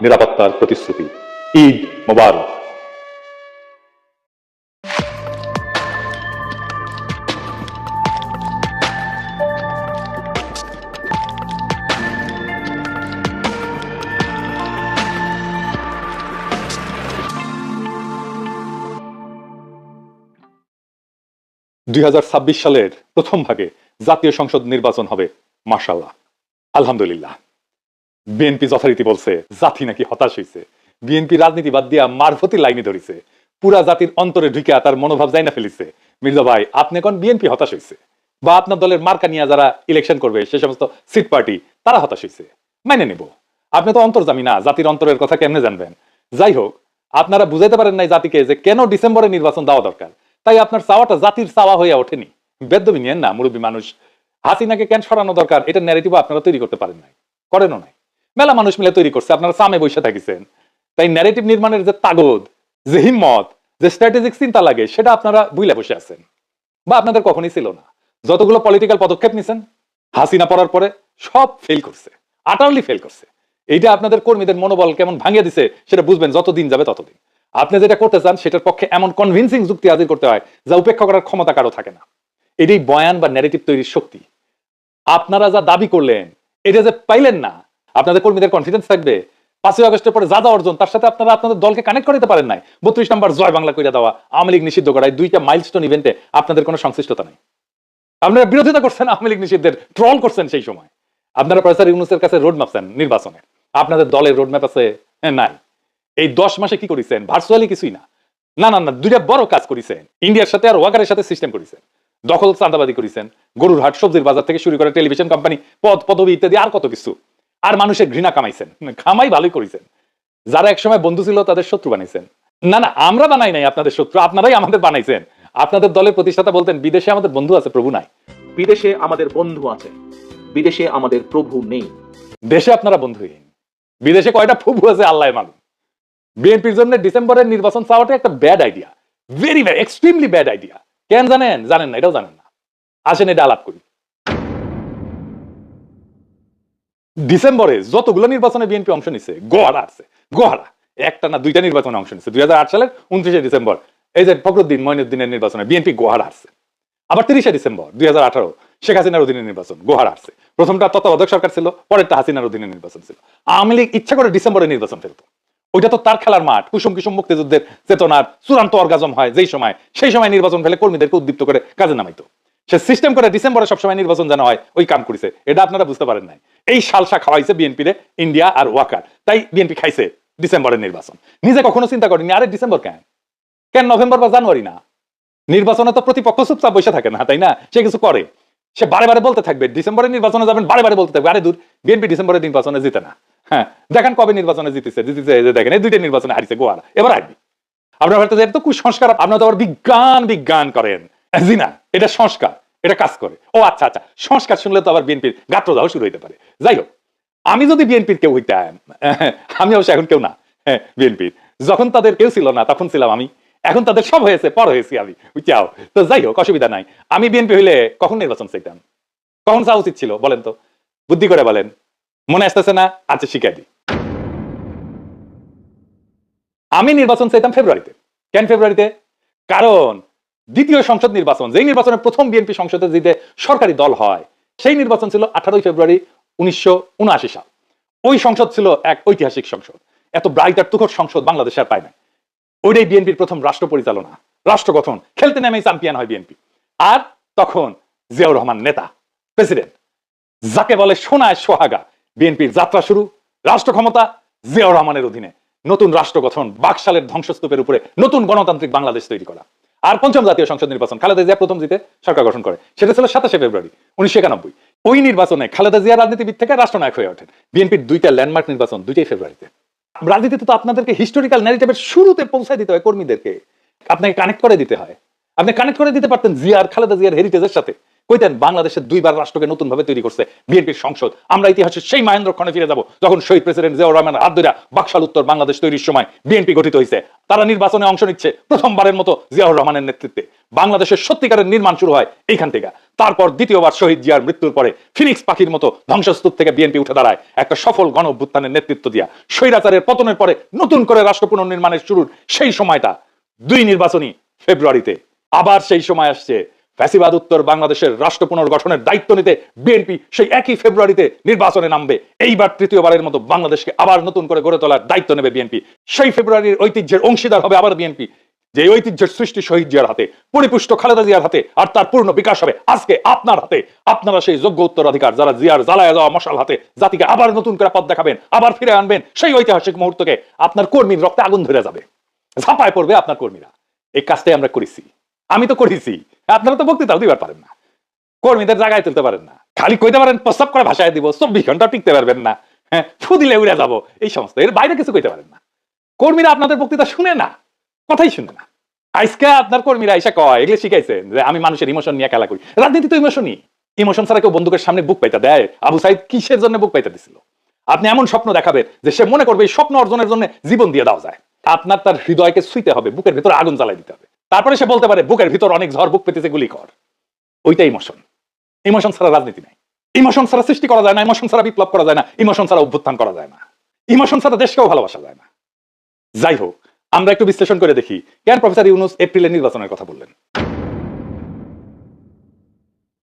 নিরাপত্তার প্রতিশ্রুতি। ঈদ মোবারক। সালের প্রথম ভাগে জাতীয় সংসদ নির্বাচন হবে মাশাআল্লাহ, আলহামদুলিল্লাহ। বিএনপি যথারীতি বলছে জাতি নাকি হতাশ হয়েছে। বিএনপি রাজনীতি বাদ দিয়া মারফতি লাইনে ধরিছে, পুরা জাতির অন্তরে ঢুকিয়া তার মনোভাব যাই না ফেলিছে। মির্জা ভাই, আপনি এখন বিএনপি হতাশ হয়েছে, বা আপনার দলের মার্কা নিয়ে যারা ইলেকশন করবে সে সমস্ত সিট পার্টি তারা হতাশ হয়েছে, মাইনে নেব। আপনি তো অন্তর্জামী না, জাতির অন্তরের কথা কেমনে জানবেন? যাই হোক, আপনারা বুঝাইতে পারেন নাই জাতিকে যে কেন ডিসেম্বরে নির্বাচন দেওয়া দরকার, তাই আপনার চাওয়াটা জাতির চাওয়া হয়ে ওঠেনি। বেদ্যবি নিয়েন না, মুরব্বী মানুষ। হাসিনাকে কেন সরানো দরকার এটা ন্যারেটিভ আপনারা তৈরি করতে পারেন নাই, করেনও নাই। মেলা মানুষ মিলে তৈরি করছে, আপনারা সামে বসে থাকিছেন। তাই ন্যারেটিভ নির্মাণের যে তাগদ, যে হিম্মত, যে স্ট্র্যাটেজিক চিন্তা লাগে সেটা আপনারা বুইলা বসে আছেন, বা আপনাদের কখনই ছিল না। যতগুলো পলিটিক্যাল পদক্ষেপ নিছেন হাসিনা পড়ার পরে সব ফেল করছে, আটারলি ফেল করছে। এইটা আপনাদের কর্মীদের মনোবল কেমন ভাঙিয়ে দিছে সেটা বুঝবেন যতদিন যাবে ততদিন। আপনি যেটা করতে চান সেটার পক্ষে এমন কনভিন্সিং যুক্তি হাজির করতে হয় যা উপেক্ষা করার ক্ষমতা কারো থাকে না। এটাই বয়ান বা ন্যারেটিভ তৈরির শক্তি। আপনারা যা দাবি করলেন এটা যে পাইলেন না, আপনাদের কর্মীদের কনফিডেন্স থাকবে 5ই আগস্টের পরে যা যা অর্জন তার সাথে আপনারা আপনাদের দলকে কানেক্ট করতে পারেন নাই। 32 নম্বর জয় বাংলা কইরা দেওয়া, আওয়ামী লীগ নিষিদ্ধ করা, এই দুইটা মাইলস্টোন ইভেন্টে আপনাদের কোনো সংশ্লিষ্টতা নাই। আপনারা বিরোধিতা করছেন আওয়ামী লীগ নিষিদ্ধের, ট্রল করছেন সেই সময়। আপনারা প্রফেসর ইউনূসের কাছে রোডম্যাপ চান নির্বাচনে, আপনাদের দলের রোডম্যাপ আছে নাই। এই 10 মাসে কি করেছেন? ভার্চুয়ালি কিছুই না। না না না, দুইটা বড় কাজ করেছেন। ইন্ডিয়ার সাথে আর ওয়াকারের সাথে সিস্টেম করেছেন, দখল চাঁদাবাদি করেছেন, গরুর হাট, সবজির বাজার থেকে শুরু করে টেলিভিশন কোম্পানি, পদ পদবি ইত্যাদি আর কত কিছু। আর মানুষের ঘৃণা কামাইছেন, খামাই ভালোই করেছেন। যারা একসময় বন্ধু ছিল তাদের শত্রু বানাইছেন। না না, আমরা বানাই নাই আপনাদের শত্রু, আপনারাই আমাদের বানাইছেন। আপনাদের দলের প্রতিষ্ঠাতা বলতেন বিদেশে আমাদের বন্ধু আছে, প্রভু নাই। বিদেশে আমাদের বন্ধু আছে, বিদেশে আমাদের প্রভু নেই। দেশে আপনারা বন্ধুহীন, বিদেশে কয়টা প্রভু আছে আল্লাহ মালুম। বিএনপির জন্য ডিসেম্বরের নির্বাচন চাওয়াটা একটা bad idea, very bad, extremely bad idea. কেন জানেন? জানেন না, এটাও জানেন না। আসেন এটা আলাপ করি। ডিসেম্বরে যতগুলো নির্বাচনে বিএনপি অংশ নিচ্ছে, গোহারা আছে, গোহারা একটা না দুইটা নির্বাচনে অংশ নিচ্ছে। 2008 সালের 29শে ডিসেম্বর এই যে ফখরুদ্দিন মঈনুদ্দিনের নির্বাচনে বিএনপি গোহারা আসছে। আবার 30শে ডিসেম্বর 2018 শেখ হাসিনার অধীনে নির্বাচন, গোহারা আসছে। প্রথমটা তত্ত্বাবধায়ক সরকার ছিল, পরেরটা হাসিনার অধীনে নির্বাচন ছিল। আওয়ামী লীগ ইচ্ছা করে ডিসেম্বরে নির্বাচন ফেলতো। ওইটা তো তার খেলার মাঠ, কুসুম কুসুম মুক্তিযুদ্ধের চেতনার চূড়ান্ত অর্গাজম হয় যেই সময়, সেই সময় নির্বাচন ফেলে কর্মীদেরকে উদ্দীপ্ত করে কাজে নামাইতো। সে সিস্টেম করে ডিসেম্বরে সবসময় নির্বাচন যেন হয় ওই কাম করেছে। এটা আপনারা বুঝতে পারেন নাই। এই সালসা খাওয়াইছে বিএনপি রে ইন্ডিয়া আর ওয়াকার, তাই বিএনপি খাইছে ডিসেম্বরের নির্বাচন। নিজে কখনো চিন্তা করেনি আরে ডিসেম্বর কেন, কেন নভেম্বর বা জানুয়ারি না? নির্বাচনে তো প্রতিপক্ষ চুপচাপ বসে থাকে না, তাই না? সে কিছু করে, সে বারে বারে বলতে থাকবে ডিসেম্বরের নির্বাচনে যাবেন, বারে বারে বলতে থাকবে। আরে দূর, বিএনপি ডিসেম্বরের নির্বাচনে জিতে না। হ্যাঁ দেখেন কবে নির্বাচনে জিতেছে, দেখেন এই দুইটা নির্বাচনে হারিয়েছে গোয়ারা, এবার হারবি। আপনার হয়তো এটা তো কুসংস্কার, আপনারা তো আবার বিজ্ঞান বিজ্ঞান করেন। জি না, এটা সংস্কার, এটা কাজ করে। ও আচ্ছা আচ্ছা, সংস্কার শুনলে তো আবার বিএনপির গাত্রদাহ শুরু হইতে পারে। যাই হোক, আমি যদি বিএনপির কেউ হইতাম, আমি অবশ্য এখন কেউ না, হ্যাঁ বিএনপির যখন তাদের কেউ ছিল না তখন ছিলাম আমি, এখন তাদের সব হয়েছে, পর হয়েছি আমি, বুঝছাও তো। যাই হোক, অসুবিধা নাই। আমি বিএনপি হইলে কখন নির্বাচন চাইতাম, কখন চাওয়া উচিত ছিল বলেন তো? বুদ্ধি করে বলেন, মনে আসতেছে না? আচ্ছা শিখাই দিই। আমি নির্বাচন চাইতাম ফেব্রুয়ারিতে। কেন ফেব্রুয়ারিতে? কারণ দ্বিতীয় সংসদ নির্বাচন, যেই নির্বাচনে প্রথম বিএনপি সংসদে জিতে সরকারি দল হয়, সেই নির্বাচন ছিল 18 ফেব্রুয়ারি 1979 সাল। ওই সংসদ ছিল এক ঐতিহাসিক সংসদ, এত ব্রাইট আর তুখর সংসদ বাংলাদেশে আর পায় না। ওইটাই বিএনপির প্রথম রাষ্ট্র পরিচালনা, রাষ্ট্র গঠন, খেলতে নেমেই চ্যাম্পিয়ন হয় বিএনপি। আর তখন জিয়াউর রহমান নেতা, প্রেসিডেন্ট, যাকে বলে সোনায় সোহাগা। বিএনপির যাত্রা শুরু, রাষ্ট্র ক্ষমতা জিয়াউর রহমানের অধীনে, নতুন রাষ্ট্র গঠন, বাকশালের ধ্বংসস্তূপের উপরে নতুন গণতান্ত্রিক বাংলাদেশ তৈরি করা। আর পঞ্চম জাতীয় সংসদ নির্বাচন, খালেদা জিয়া প্রথম জিতে সরকার গঠন করে, সেটা ছিল 27শে ফেব্রুয়ারি 1991। ওই নির্বাচনে খালেদা জিয়া রাজনীতিবিদ থেকে রাষ্ট্রনায়ক হয়ে ওঠেন। বিএনপির দুইটা ল্যান্ডমার্ক নির্বাচন, দুইটাই ফেব্রুয়ারিতে। রাজনীতিতে তো আপনাদেরকে হিস্টোরিক্যাল ন্যারেটিভের শুরুতে পৌঁছায় দিতে হয় কর্মীদেরকে, আপনাকে কানেক্ট করে দিতে হয়। আপনি কানেক্ট করে দিতে পারতেন জিয়ার, খালেদা জিয়ার হেরিটেজের সাথে। কইতেন বাংলাদেশের দুইবার রাষ্ট্রকে নতুন ভাবে তৈরি করছে বিএনপির সংসদ। আমরা ইতিহাসের সেই মহেন্দ্রক্ষণে ফিরে যাব যখন শহীদ প্রেসিডেন্ট জিয়াউর রহমান হাত ধরে বাকশাল উত্তর বাংলাদেশ তৈরির সময় বিএনপি গঠিত হয়েছে। তারা নির্বাচনে অংশ নিচ্ছে প্রথমবারের মতো জিয়াউর রহমানের নেতৃত্বে। বাংলাদেশের সত্যিকারের নির্মাণ শুরু হয় এইখান থেকে। তারপর দ্বিতীয়বার শহীদ জিয়ার মৃত্যুর পরে ফিনিক্স পাখির মতো ধ্বংসস্তূপ থেকে বিএনপি উঠে দাঁড়ায় একটা সফল গণ অভ্যুত্থানের নেতৃত্ব দিয়া স্বৈরাচারের পতনের পরে নতুন করে রাষ্ট্র পুনর্নির্মাণের শুরুর সেই সময়টা 2 নির্বাচনী ফেব্রুয়ারিতে। আবার সেই সময় আসছে ফ্যাসিবাদ উত্তর বাংলাদেশের রাষ্ট্র পুনর্গঠনের দায়িত্ব নিতে বিএনপি সেই একই ফেব্রুয়ারিতে নির্বাচনে নামবে। এইবার তৃতীয়বারের মতো বাংলাদেশকে আবার নতুন করে গড়ে তোলার দায়িত্ব নেবে বিএনপি। সেই ফেব্রুয়ারির ঐতিহ্যের অংশীদার হবে আবার বিএনপি, যে ঐতিহ্যের সৃষ্টি শহীদ জিয়ার হাতে, পরিপুষ্ট খালেদা জিয়ার হাতে, আর তার পূর্ণ বিকাশ হবে আজকে আপনার হাতে। আপনারা সেই যোগ্য উত্তরাধিকার যারা জিয়ার জ্বালায় যাওয়া মশাল হাতে জাতিকে আবার নতুন করে পথ দেখাবেন, আবার ফিরে আনবেন সেই ঐতিহাসিক মুহূর্তকে। আপনার কর্মীর রক্তে আগুন ধরে যাবে, ঝাঁপায় পড়বে আপনার কর্মীরা। এই কাজটাই আমরা করেছি, আমি তো করেছি, আপনারা তো বক্তৃতাও দিবার পারেন না, কর্মীদের জায়গায় তুলতে পারেন না, খালি কইতে পারেন প্রস্তাব করে ভাষায় দিব, 24 ঘন্টা টিকতে পারবেন না, হ্যাঁ ফু দিলে উড়ে যাবো, এই সমস্ত, এর বাইরে কিছু কইতে পারেন না। কর্মীরা আপনাদের বক্তৃতা শুনে না, কথাই শুনে না। আজকে আপনার কর্মীরা এসে কয়, এগুলো শিখাইছেন যে আমি মানুষের ইমোশন নিয়ে খেলা করি। রাজনীতি তো ইমোশনই, ইমোশন ছাড়া কেউ বন্দুকের সামনে বুক পাইতে দেয়? আবু সাইদ কিসের জন্য বুক পাইতে দিছিল? আপনি এমন স্বপ্ন দেখাবেন যে সে মনে করবে এই স্বপ্ন অর্জনের জন্য জীবন দিয়ে দেওয়া যায়। আপনার তার হৃদয়কে ছুঁইতে হবে, বুকের ভিতরে আগুন জ্বালাই দিতে হবে, তারপরে সে বলতে পারে বুকের ভিতর অনেক ঝড়, বুক পেতেছে, গুলি কর। ওইটা ইমোশন। ইমোশন ছাড়া রাজনীতি নাই, ইমোশন ছাড়া সৃষ্টি করা যায় না, ইমোশন ছাড়া বিপ্লব করা যায় না, ইমোশন ছাড়া অভ্যুত্থান করা যায় না, ইমোশন ছাড়া দেশকেও ভালোবাসা যায় না। যাই হোক, আমরা একটু বিশ্লেষণ করে দেখি কেন প্রফেসর ইউনূস এপ্রিলের নির্বাচনের কথা বললেন।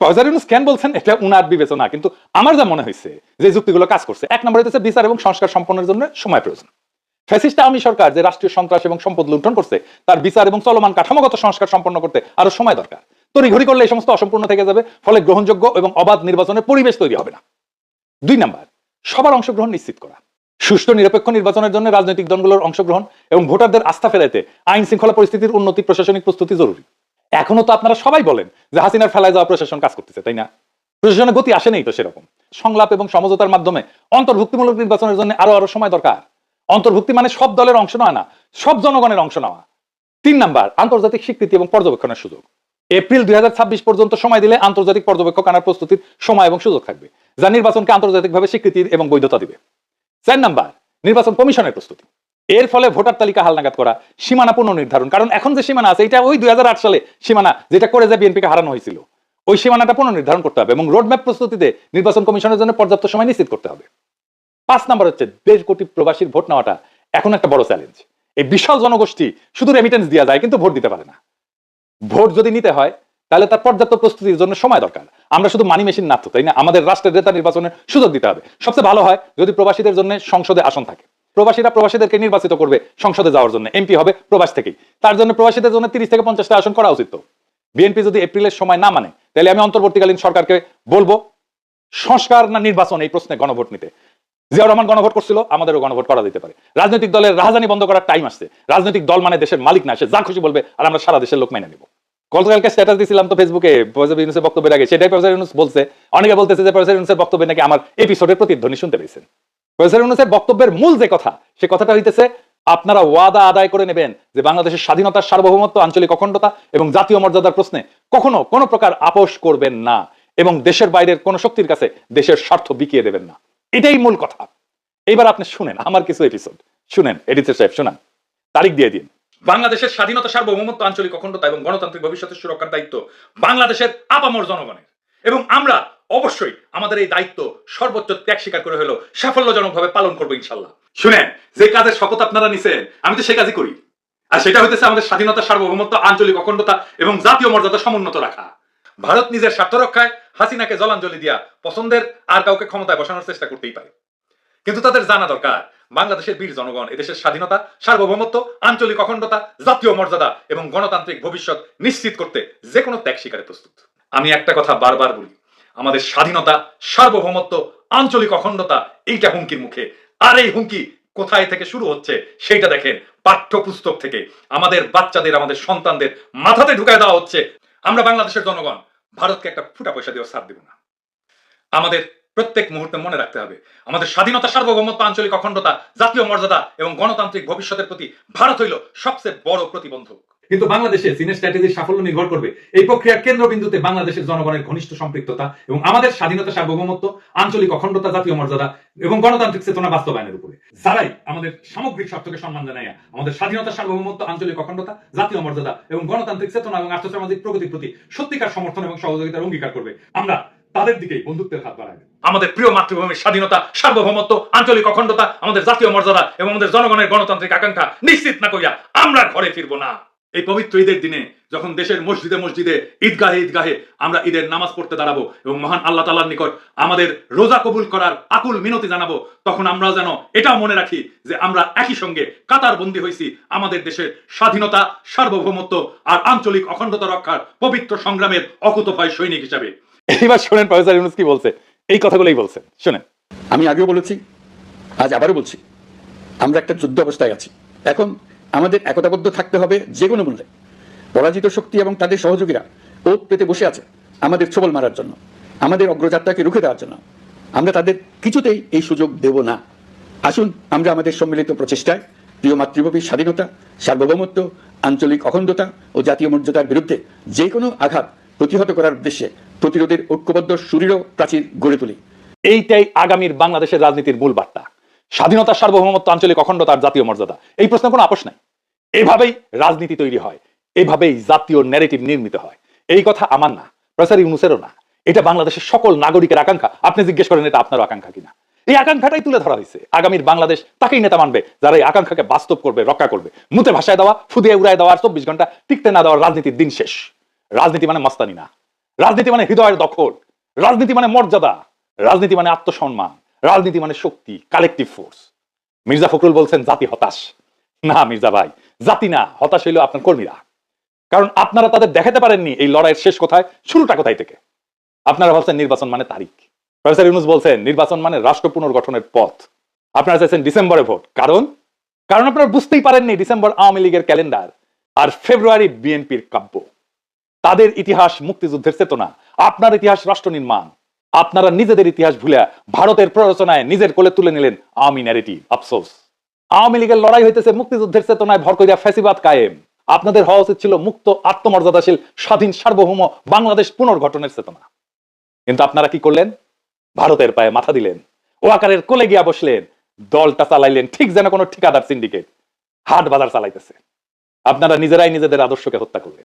প্রফেসর ইউনূস কেন বলছেন এটা উনার বিবেচনা, কিন্তু আমার যা মনে হয়েছে যে যুক্তিগুলো কাজ করছে। এক নম্বর হচ্ছে বিচার এবং সংস্কার সম্পন্নের জন্য সময় প্রয়োজন। ফ্যাসিস্ট আওয়ামী সরকার যে রাষ্ট্রীয় সন্ত্রাস এবং সম্পদ লুণ্ঠন করছে, তার বিচার এবং চলমান কাঠামোগত সংস্কার সম্পন্ন করতে আরো সময় দরকার। তড়িঘড়ি করলে এই সমস্ত অসম্পূর্ণ থেকে যাবে, ফলে গ্রহণযোগ্য এবং অবাধ নির্বাচনের পরিবেশ তৈরি হবে না। 2 নাম্বার, সবার অংশগ্রহণ নিশ্চিত করা। সুষ্ঠু নিরপেক্ষ নির্বাচনের জন্য রাজনৈতিক দলগুলোর অংশগ্রহণ এবং ভোটারদের আস্থা ফেরাতে আইন শৃঙ্খলা পরিস্থিতির উন্নতি, প্রশাসনিক প্রস্তুতি জরুরি। এখনো তো আপনারা সবাই বলেন যে হাসিনার ফেলায় যাওয়া প্রশাসন কাজ করতেছে, তাই না? প্রশাসনের গতি আসে নেই তো সেরকম। সংলাপ এবং সমঝোতার মাধ্যমে অন্তর্ভুক্তিমূলক নির্বাচনের জন্য আরো সময় দরকার। অন্তর্ভুক্তি মানে সব দলের অংশ নেওয়া না, সব জনগণের অংশ নেওয়া। 3 নাম্বার, আন্তর্জাতিক স্বীকৃতি এবং পর্যবেক্ষণের সুযোগ। এপ্রিল 2026 পর্যন্ত সময় দিলে আন্তর্জাতিক পর্যবেক্ষক আনার প্রস্তুতির সময় এবং সুযোগ থাকবে, যা নির্বাচনকে আন্তর্জাতিকভাবে স্বীকৃতির এবং বৈধতা দিবে। 4 নাম্বার, নির্বাচন কমিশনের প্রস্তুতি। এর ফলে ভোটার তালিকা হালনাগাদ করা, সীমানা পুনর্নির্ধারণ। কারণ এখন যে সীমানা আছে এটা ওই 2008 সালে সীমানা, যেটা করে যে বিএনপিকে হারানো হয়েছিল, ওই সীমানাটা পুনর্নির্ধারণ করতে হবে এবং রোডম্যাপ প্রস্তুতিতে নির্বাচন কমিশনের জন্য পর্যাপ্ত সময় নিশ্চিত করতে হবে। 5 নাম্বার হচ্ছে 1.5 কোটি প্রবাসীর ভোট নেওয়াটা এখন একটা বড় চ্যালেঞ্জ। এই বিশাল জনগোষ্ঠী শুধু রেমিটেন্স দেওয়া যায় কিন্তু ভোট দিতে পারে না। ভোট যদি নিতে হয় তাহলে তার পর্যাপ্ত প্রস্তুতির জন্য সময় দরকার। আমরা শুধু মানি মেশিন না তো, তাই না? আমাদের রাষ্ট্রের নেতা নির্বাচনের সুযোগ দিতে হবে। সবচেয়ে ভালো হয় যদি প্রবাসীদের জন্য সংসদে আসন থাকে, প্রবাসীরা প্রবাসীদেরকে নির্বাচিত করবে সংসদে যাওয়ার জন্য, এমপি হবে প্রবাস থেকেই। তার জন্য প্রবাসীদের জন্য 30 থেকে 50টা আসন করা উচিত। তো বিএনপি যদি এপ্রিলের সময় না মানে, তাহলে আমি অন্তর্বর্তীকালীন সরকারকে বলবো সংস্কার না নির্বাচন এই প্রশ্নে গণভোট নিতে। জিয়াউর রহমান গণভোট করছিল, আমাদেরও গণভোট করা দিতে পারে। রাজনৈতিক দলের রাজধানী বন্ধ করার টাইম আসছে। রাজনৈতিক দল মানে দেশের মালিক না, সে যা খুশি বলবে আর আমরা সারা দেশের লোক মেনে নিব। গতকালকে স্ট্যাটাস দিয়েছিলাম তো ফেসবুকে প্রফেসর ইউনূসের বক্তব্যের আগে, সেটাই প্রফেসর ইউনূস বলছে। অনেকে বলতেছে যে প্রফেসর ইউনূসের বক্তব্যে নাকি আমার এপিসোডের প্রতিধ্বনি শুনতে পেয়েছেন। প্রফেসর ইউনূসের বক্তব্যের মূল যে কথা, সে কথাটা হইতেছে আপনারা ওয়াদা আদায় করে নেবেন যে বাংলাদেশের স্বাধীনতার সার্বভৌমত্ব, আঞ্চলিক অখণ্ডতা এবং জাতীয় মর্যাদার প্রশ্নে কখনো কোনো প্রকার আপোষ করবেন না এবং দেশের বাইরের কোন শক্তির কাছে দেশের স্বার্থ বিকিয়ে দেবেন না। এটাই মূল কথা। এইবার আপনি শুনেন আমার কিছু এপিসোড, শুনেন এডিটর সাহেব, শুনান, তারিখ দিয়ে দিন। বাংলাদেশের স্বাধীনতা, সার্বভৌমত্ব, আঞ্চলিক অখণ্ডতা এবং গণতান্ত্রিক ভবিষ্যতের সুরক্ষার দায়িত্ব বাংলাদেশের আপামর জনগণের, এবং আমরা অবশ্যই আমাদের এই দায়িত্ব সর্বোচ্চ ত্যাগ স্বীকার করে হলো সাফল্যজনকভাবে পালন করবো ইনশাল্লাহ। শুনেন, যে কাজের শপথ আপনারা নিছেন আমি তো সে কাজই করি, আর সেটা হইতেছে আমাদের স্বাধীনতা, সার্বভৌমত্ব, আঞ্চলিক অখণ্ডতা এবং জাতীয় মর্যাদা সমুন্নত রাখা। ভারত নিজের স্বার্থ রক্ষায় হাসিনাকে জলাঞ্জলি দিয়া পছন্দের আর কাউকে ক্ষমতায় বসানোর চেষ্টা করতেই পারে, কিন্তু তাদের জানা দরকার বাংলাদেশের বীর জনগণ এদেশের স্বাধীনতা, সার্বভৌমত্ব, আঞ্চলিক অখণ্ডতা, জাতীয় মর্যাদা এবং গণতান্ত্রিক ভবিষ্যৎ নিশ্চিত করতে যে কোনো ত্যাগ স্বীকারে প্রস্তুত। আমি একটা কথা বারবার বলি, আমাদের স্বাধীনতা, সার্বভৌমত্ব, আঞ্চলিক অখণ্ডতা এইটা হুমকির মুখে। আর এই হুমকি কোথায় থেকে শুরু হচ্ছে সেইটা দেখেন, পাঠ্যপুস্তক থেকে আমাদের বাচ্চাদের, আমাদের সন্তানদের মাথাতে ঢুকায় দেওয়া হচ্ছে। আমরা বাংলাদেশের জনগণ ভারতকে একটা ফুটা পয়সা দিয়ে ছাড় দেব না। আমাদের প্রত্যেক মুহূর্তে মনে রাখতে হবে আমাদের স্বাধীনতা, সার্বভৌমত্ব, আঞ্চলিক অখণ্ডতা, জাতীয় মর্যাদা এবং গণতান্ত্রিক ভবিষ্যতের প্রতি ভারত হইল সবচেয়ে বড় প্রতিবন্ধক। কিন্তু বাংলাদেশে চীনের স্ট্র্যাটেজির সাফল্য নির্ভর করবে এই প্রক্রিয়ার কেন্দ্রবিন্দুতে বাংলাদেশের জনগণের ঘনিষ্ঠ সম্পৃক্ততা এবং আমাদের স্বাধীনতা, সার্বভৌমত্ব, আঞ্চলিক অখণ্ডতা, জাতীয় মর্যাদা এবং গণতান্ত্রিক চেতনা বাস্তবায়নের উপরে। যারাই আমাদের সামগ্রিক স্বার্থকে সম্মান জানায় আমাদের স্বাধীনতা, সার্বভৌমত্ব, আঞ্চলিক অখণ্ডতা, জাতীয় মর্যাদা এবং গণতান্ত্রিক চেতনা এবং আর্থসামাজিক প্রগতির প্রতি সত্যিকার সমর্থন এবং সহযোগিতার অঙ্গীকার করবে, আমরা তাদের দিকেই বন্ধুত্বের হাত বাড়াবে। আমাদের প্রিয় মাতৃভূমির স্বাধীনতা, সার্বভৌমত্ব, আঞ্চলিক অখণ্ডতা, আমাদের জাতীয় মর্যাদা এবং আমাদের জনগণের গণতান্ত্রিক আকাঙ্ক্ষা নিশ্চিত না করিয়া আমরা ঘরে ফিরবো না। এই পবিত্র ঈদের দিনে যখন দেশের মসজিদে মসজিদে, ঈদগাহে ঈদগাহে আমরা ঈদের নামাজ পড়তে দাঁড়াবো এবং মহান আল্লাহ তাআলার নিকট আমাদের রোজা কবুল করার আকুল মিনতি জানাবো, তখন আমরা যেন এটাও মনে রাখি যে আমরা একই সঙ্গে কাতারবন্দী হয়েছি আমাদের দেশের স্বাধীনতা, সার্বভৌমত্ব আর আঞ্চলিক অখণ্ডতা রক্ষার পবিত্র সংগ্রামের অকুতোভয় সৈনিক হিসাবে। এইবার শোনেন প্রফেসর ইউনূস কি বলছে, এই কথাগুলোই বলছেন, শোনেন। আমি আগেও বলেছি, আজ আবারও বলছি, আমরা একটা যুদ্ধ অবস্থায় আছি। এখন আমাদের একতাবদ্ধ থাকতে হবে যে কোনো মূল্যে। পরাজিত শক্তি এবং তাদের সহযোগীরা ওত পেতে বসে আছে আমাদের ছোবল মারার জন্য, আমাদের অগ্রযাত্রাকে রুখে দেওয়ার জন্য। আমরা তাদের কিছুতেই এই সুযোগ দেব না। আসুন আমরা আমাদের সম্মিলিত প্রচেষ্টায় প্রিয় মাতৃভূমির স্বাধীনতা, সার্বভৌমত্ব, আঞ্চলিক অখণ্ডতা ও জাতীয় মর্যাদার বিরুদ্ধে যে কোনো আঘাত প্রতিহত করার উদ্দেশ্যে প্রতিরোধের ঐক্যবদ্ধ সুদৃঢ় প্রাচীর গড়ে তুলি। এইটাই আগামীর বাংলাদেশের রাজনীতির মূল বার্তা। স্বাধীনতা, সার্বভৌমত্ব, আঞ্চলিক অখণ্ডতা আর জাতীয় মর্যাদা, এই প্রশ্নে কোনো আপোষ নাই। এভাবেই রাজনীতি তৈরি হয়, এভাবেই জাতীয় ন্যারেটিভ নির্মিত হয়। এই কথা আমার না, প্রফেসর ইউনূসেরও না, এটা বাংলাদেশের সকল নাগরিকের আকাঙ্ক্ষা। আপনি জিজ্ঞেস করেন এটা আপনার আকাঙ্ক্ষা কিনা। এই আকাঙ্ক্ষাটাই তুলে ধরা হয়েছে। আগামীর বাংলাদেশ তাকেই নেতা মানবে যারা এই আকাঙ্ক্ষাকে বাস্তব করবে, রক্ষা করবে। মুতে ভাষায় দেওয়া, ফুদিয়ে উড়ায় দেওয়া, 24 ঘন্টা টিকতে না দেওয়ার রাজনীতির দিন শেষ। রাজনীতি মানে মস্তানি না, রাজনীতি মানে হৃদয়ের দখল, রাজনীতি মানে মর্যাদা, রাজনীতি মানে আত্মসম্মান, রাজনীতি মানে শক্তি, কালেকটিভ ফোর্স। মির্জা ফখরুল বলছেন জাতি হতাশ। না মির্জা ভাই, জাতি না, হতাশ হইল আপনার কর্মীরা। কারণ আপনারা তাদের দেখাতে পারেননি এই লড়াইয়ের শেষ কোথায়, শুরুটা কোথায় থেকে। আপনারা ভাবছেন নির্বাচন মানে তারিখ। প্রফেসর ইউনূস বলছেন নির্বাচন মানে রাষ্ট্র পুনর্গঠনের পথ। আপনারা চাইছেন ডিসেম্বরে ভোট। কারণ আপনারা বুঝতেই পারেননি ডিসেম্বর আওয়ামী লীগের ক্যালেন্ডার আর ফেব্রুয়ারি বিএনপির কাব্য। তাদের ইতিহাস মুক্তিযুদ্ধের চেতনা, আপনার ইতিহাস রাষ্ট্র নির্মাণ। আপনারা নিজেদের ইতিহাস ভুলে ভারতের প্ররোচনায় নিজের কোলে তুলে নিলেন আওয়ামী ন্যারেটিভ। আফসোস, আওয়ামী লীগের লড়াই হইতেছে মুক্তিযুদ্ধের চেতনায় ভর করিয়া ফ্যাসিবাদ কায়েম। আপনাদের হওয়া উচিত ছিল মুক্ত, আত্মমর্যাদাশীল, স্বাধীন, সার্বভৌম বাংলাদেশ পুনর্গঠনের চেতনা। কিন্তু আপনারা কি করলেন? ভারতের পায়ে মাথা দিলেন, ওয়াকারের কোলে গিয়া বসলেন, দলটা চালাইলেন ঠিক যেন কোনো ঠিকাদার সিন্ডিকেট হাট বাজার চালাইতেছে। আপনারা নিজেরাই নিজেদের আদর্শকে হত্যা করলেন।